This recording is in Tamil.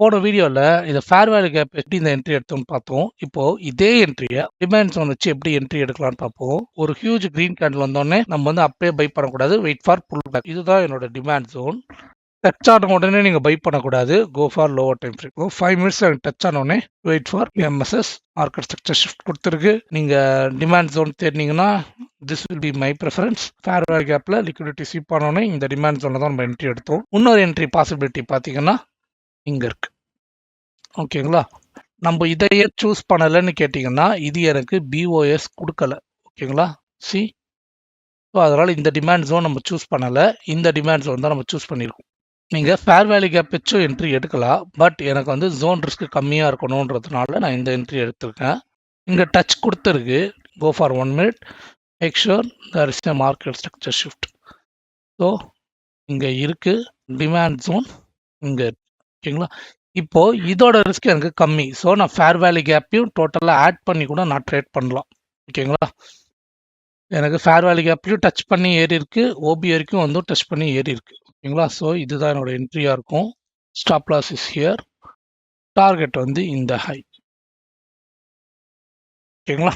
போன வீடியோல இத ஃபேர் வேல்யூ கேப் எப்படி இந்த என்ட்ரி எடுத்தோம்னு பார்த்தோம். இப்போ இதே என்ட்ரிய டிமாண்ட் ஜோன் வச்சு எப்படி என்ட்ரி எடுக்கலாம்னு பார்ப்போம். ஒரு ஹியூஜ் கிரீன் கேண்டில் வந்தோனே நம்ம வந்து அப்படியே பை பண்ணக்கூடாது. Wait for pullback. இதுதான் என்னோட டிமாண்ட் ஜோன். டச் ஆன உடனே நீங்க பை பண்ணக்கூடாது. Go for lower time frame. 5 மினிட்ஸ்ல டச் ஆன உடனே wait for MSS market structure shift கொடுத்துருக்கு. நீங்க டிமாண்ட் ஜோன் தேடினீங்கன்னா this will be my preference. Fair value கேப்ல லிக்விடிட்டி ஸ்வீப் ஆன உடனே இந்த டிமாண்ட் ஜோன்ல தான் நம்ம என்ட்ரி எடுத்தோம். இன்னொரு என்ட்ரி பாசிபிலிட்டி பார்த்தீங்கன்னா இங்க இருக்கு. ஓகேங்களா? நம்ம இதையே சூஸ் பண்ணலன்னு கேட்டீங்கன்னா, இது எனக்கு பிஓஎஸ் குடுக்கல. ஓகேங்களா? சி ஸோ அதனால இந்த டிமாண்ட் ஜோன் நம்ம சூஸ் பண்ணல. இந்த டிமாண்ட் ஜோன் தான் நம்ம சூஸ் பண்ணியிருக்கோம். நீங்க ஃபேர் வேல்யூ கேப் வச்சும் என்ட்ரி எடுக்கலாம். பட் எனக்கு வந்து ஜோன் ரிஸ்க் கம்மியா இருக்கணும்ன்றதுனால நான் இந்த என்ட்ரி எடுத்திருக்கேன். இங்க டச் குடுத்திருக்கு. Go for 1 minute. Make sure there is a market structure shift. So இங்க இருக்கு. டிமாண்ட் ஜோன் இங்க இருக்கு. ஓகேங்களா? இப்போ இதோட ரிஸ்க் எனக்கு கம்மி. ஸோ நான் ஃபேர் வேல்யூ கேப்பையும் டோட்டலா ஆட் பண்ணி கூட நான் ட்ரேட் பண்ணலாம். ஓகேங்களா? எனக்கு ஃபேர் வேல்யூ கேப்பையும் டச் பண்ணி ஏறி இருக்கு. ஓபி வரைக்கும் வந்து டச் பண்ணி ஏறி இருக்கு. ஓகேங்களா? ஸோ இதுதான் என்னோட என்ட்ரியா இருக்கும். Stop loss is here. Target வந்து இந்த ஹை. ஓகேங்களா?